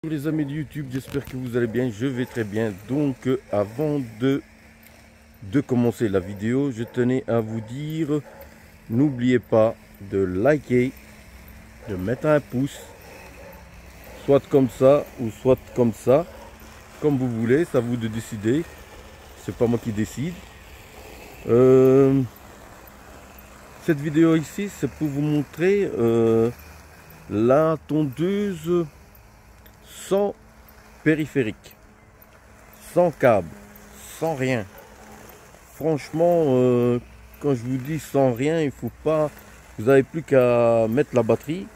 Bonjour les amis de YouTube, j'espère que vous allez bien, je vais très bien. Donc avant de commencer la vidéo, je tenais à vous dire, n'oubliez pas de liker, de mettre un pouce, soit comme ça ou soit comme ça, comme vous voulez, c'est à vous de décider, c'est pas moi qui décide. Cette vidéo ici, c'est pour vous montrer la tondeuse sans périphérique, sans câble, sans rien. Franchement, quand je vous dis sans rien, il faut pas. Vous n'avez plus qu'à mettre la batterie,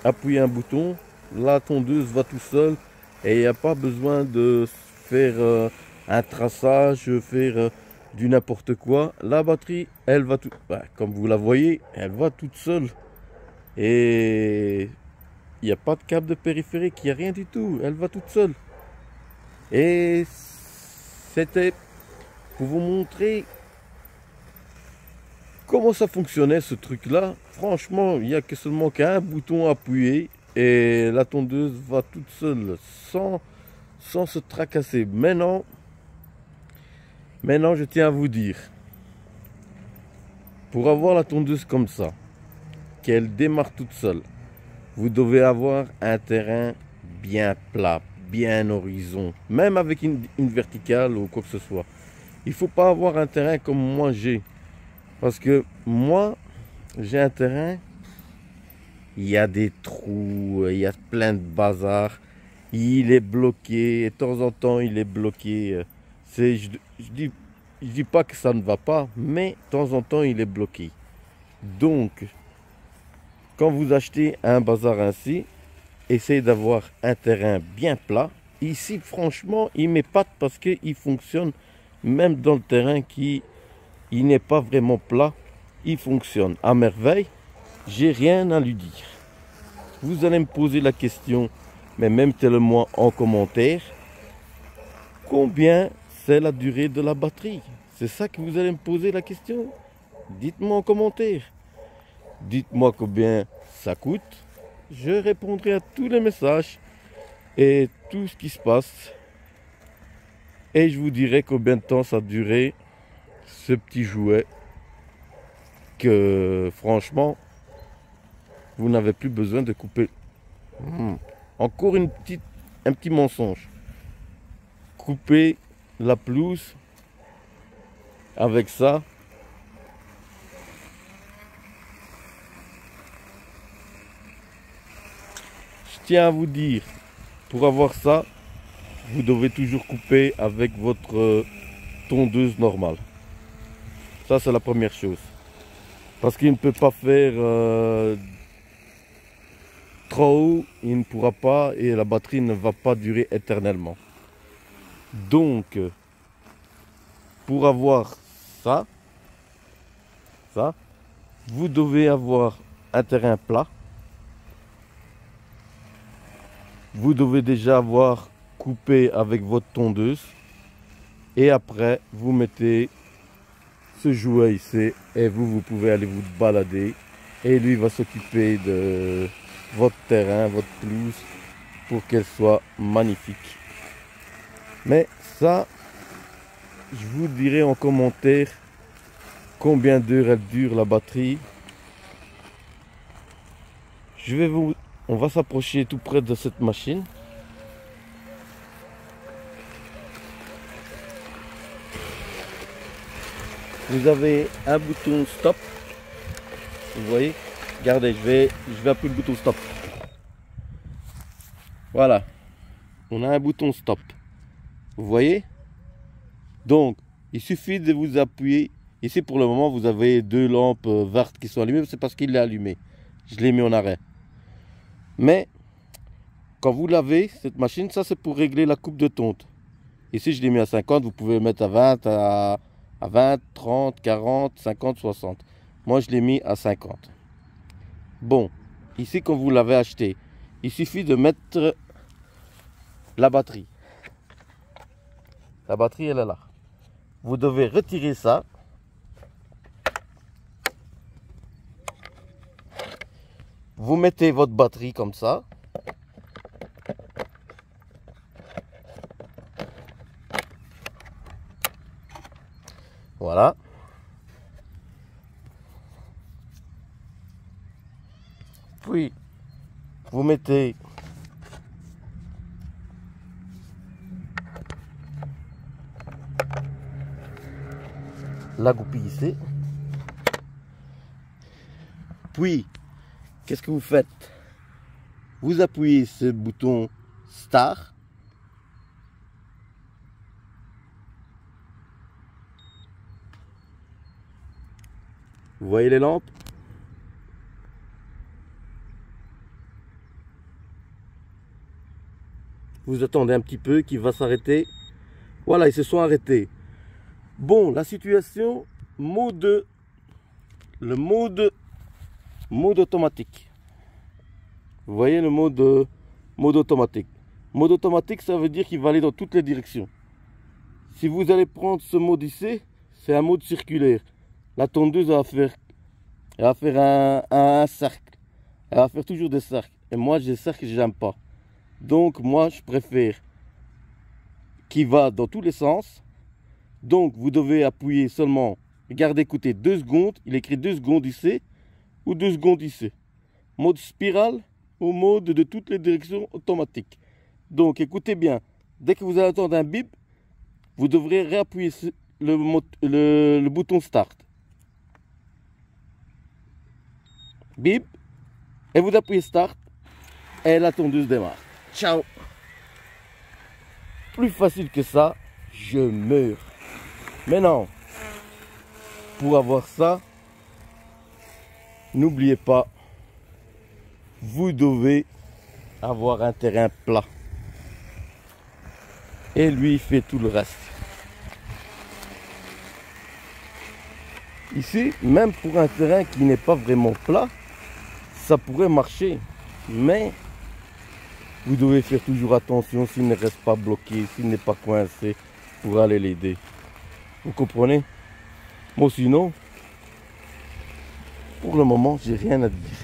appuyer un bouton, la tondeuse va tout seul et il n'y a pas besoin de faire un traçage, faire du n'importe quoi. La batterie, elle va tout. Comme vous la voyez, elle va toute seule et il n'y a pas de câble de périphérique, il n'y a rien du tout. Elle va toute seule. Et c'était pour vous montrer comment ça fonctionnait ce truc là. Franchement, il n'y a que seulement qu'un bouton à appuyer et la tondeuse va toute seule sans se tracasser. Maintenant je tiens à vous dire, pour avoir la tondeuse comme ça, qu'elle démarre toute seule, vous devez avoir un terrain bien plat, bien horizon, même avec une verticale ou quoi que ce soit. Il ne faut pas avoir un terrain comme moi j'ai. Parce que moi, j'ai un terrain, il y a des trous, il y a plein de bazar, il est bloqué, et de temps en temps il est bloqué. Je dis pas que ça ne va pas, mais de temps en temps il est bloqué. Donc, quand vous achetez un bazar ainsi, essayez d'avoir un terrain bien plat. Ici, franchement, il m'épate parce qu'il fonctionne même dans le terrain qui il n'est pas vraiment plat. Il fonctionne à merveille. J'ai rien à lui dire. Vous allez me poser la question, mais mettez-le-moi en commentaire. Combien c'est la durée de la batterie? C'est ça que vous allez me poser la question? Dites-moi en commentaire. Dites-moi combien ça coûte. Je répondrai à tous les messages et tout ce qui se passe. Et je vous dirai combien de temps ça a duré ce petit jouet. Que franchement, vous n'avez plus besoin de couper. Encore un petit mensonge. Couper la pelouse avec ça. Je tiens à vous dire, pour avoir ça, vous devez toujours couper avec votre tondeuse normale. Ça, c'est la première chose. Parce qu'il ne peut pas faire trop haut, il ne pourra pas et la batterie ne va pas durer éternellement. Donc, pour avoir ça, vous devez avoir un terrain plat. Vous devez déjà avoir coupé avec votre tondeuse. Et après, vous mettez ce jouet ici et vous pouvez aller vous balader. Et lui va s'occuper de votre terrain, votre pelouse, pour qu'elle soit magnifique. Mais ça, je vous dirai en commentaire combien d'heures elle dure la batterie. On va s'approcher tout près de cette machine. Vous avez un bouton stop. Vous voyez? Regardez, je vais appuyer le bouton stop. Voilà. On a un bouton stop. Vous voyez? Donc, il suffit de vous appuyer. Ici, pour le moment, vous avez deux lampes vertes qui sont allumées. C'est parce qu'il est allumé. Je l'ai mis en arrêt. Mais, quand vous lavez cette machine, ça c'est pour régler la coupe de tonte. Ici, je l'ai mis à 50. Vous pouvez mettre à 20, à 20, 30, 40, 50, 60. Moi, je l'ai mis à 50. Bon, ici, quand vous l'avez acheté, il suffit de mettre la batterie. La batterie, elle est là. Vous devez retirer ça. Vous mettez votre batterie comme ça. Voilà. Puis, vous mettez la goupille ici. Puis, qu'est-ce que vous faites? Vous appuyez ce bouton Start. Vous voyez les lampes? Vous attendez un petit peu qu'il va s'arrêter. Voilà, ils se sont arrêtés. Bon, la situation, le mode automatique. Vous voyez le mode automatique. Mode automatique, ça veut dire qu'il va aller dans toutes les directions. Si vous allez prendre ce mode ici, c'est un mode circulaire. La tondeuse va faire un cercle. Elle va faire toujours des cercles. Et moi, des cercles, j'aime pas. Donc, moi, je préfère qu'il va dans tous les sens. Donc, vous devez appuyer seulement, regardez, écoutez, 2 secondes. Il écrit 2 secondes ici ou 2 secondes ici. Mode spirale ou mode de toutes les directions automatiques. Donc, écoutez bien. Dès que vous allez entendre un bip, vous devrez réappuyer le bouton Start. Bip. Et vous appuyez Start. Et la tondeuse démarre. Ciao. Plus facile que ça, je meurs. Maintenant, pour avoir ça, n'oubliez pas, vous devez avoir un terrain plat. Et lui, il fait tout le reste. Ici, même pour un terrain qui n'est pas vraiment plat, ça pourrait marcher. Mais vous devez faire toujours attention s'il ne reste pas bloqué, s'il n'est pas coincé, pour aller l'aider. Vous comprenez? Moi sinon, pour le moment, j'ai rien à dire.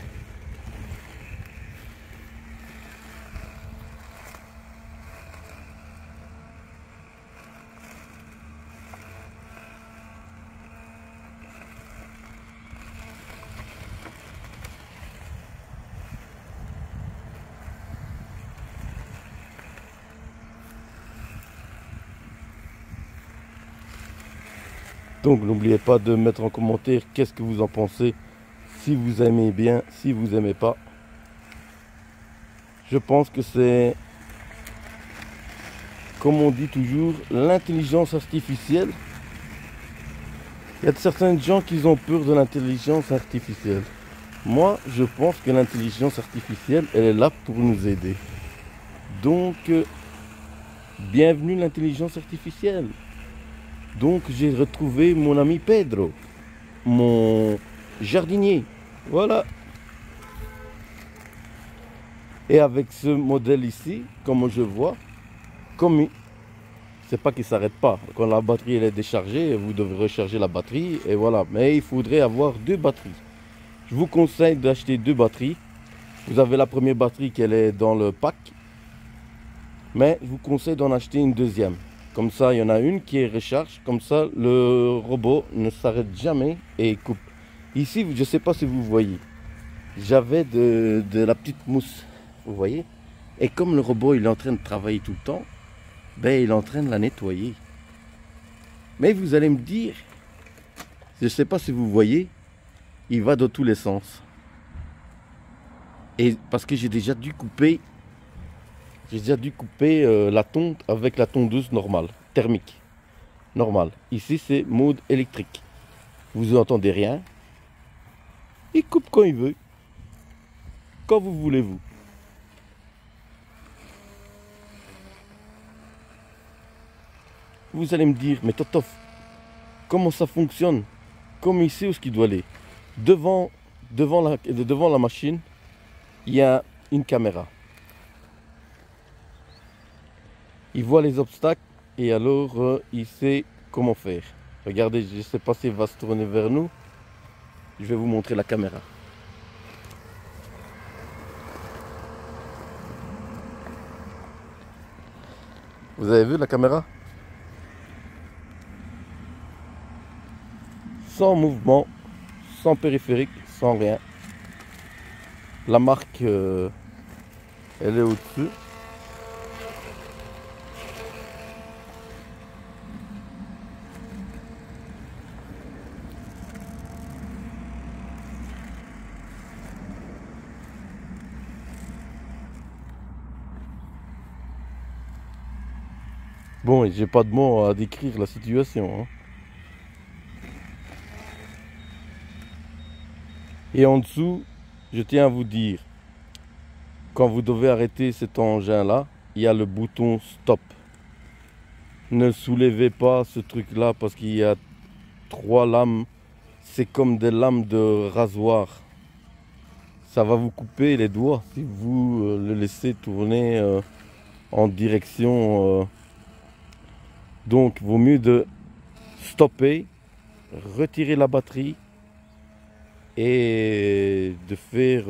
Donc n'oubliez pas de mettre en commentaire qu'est-ce que vous en pensez, si vous aimez bien, si vous aimez pas. Je pense que c'est, comme on dit toujours, l'intelligence artificielle. Il y a certains gens qui ont peur de l'intelligence artificielle. Moi, je pense que l'intelligence artificielle, elle est là pour nous aider. Donc, bienvenue l'intelligence artificielle. Donc j'ai retrouvé mon ami Pedro, mon jardinier. Voilà. Et avec ce modèle ici, comme je vois, c'est pas qu'il s'arrête pas. Quand la batterie elle est déchargée, vous devez recharger la batterie et voilà. Mais il faudrait avoir 2 batteries. Je vous conseille d'acheter 2 batteries. Vous avez la première batterie qui est dans le pack, mais je vous conseille d'en acheter une deuxième. Comme ça, il y en a une qui est recharge. Comme ça, le robot ne s'arrête jamais et coupe. Ici, je ne sais pas si vous voyez. J'avais de la petite mousse. Vous voyez? Et comme le robot, il est en train de travailler tout le temps, ben, il est en train de la nettoyer. Mais vous allez me dire, je ne sais pas si vous voyez, il va dans tous les sens. Et parce que j'ai déjà dû couper la tonde avec la tondeuse normale, thermique, normale. Ici, c'est mode électrique. Vous n'entendez rien. Il coupe quand il veut. Quand vous voulez, vous. Vous allez me dire, mais Totof, comment ça fonctionne? Comme il sait où ce qu'il doit aller. Devant la machine, il y a une caméra. Il voit les obstacles et alors il sait comment faire. Regardez, je ne sais pas s'il va se tourner vers nous. Je vais vous montrer la caméra. Vous avez vu la caméra? sans mouvement, sans périphérique, sans rien. La marque, elle est au-dessus. Bon, et j'ai pas de mots à décrire la situation, hein. Et en dessous, je tiens à vous dire, quand vous devez arrêter cet engin-là, il y a le bouton stop. Ne soulevez pas ce truc-là parce qu'il y a 3 lames. C'est comme des lames de rasoir. Ça va vous couper les doigts si vous le laissez tourner en direction. Donc, vaut mieux de stopper, retirer la batterie et de faire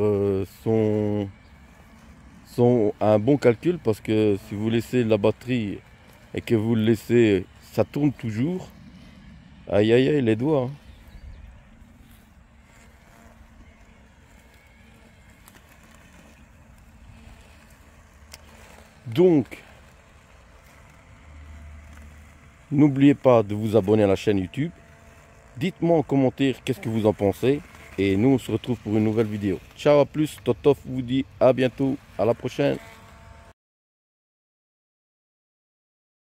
un bon calcul, parce que si vous laissez la batterie et que vous le laissez, ça tourne toujours. Aïe aïe aïe les doigts, hein. Donc, n'oubliez pas de vous abonner à la chaîne YouTube. Dites-moi en commentaire qu'est-ce que vous en pensez. Et nous, on se retrouve pour une nouvelle vidéo. Ciao, à plus. Totof vous dit à bientôt. À la prochaine.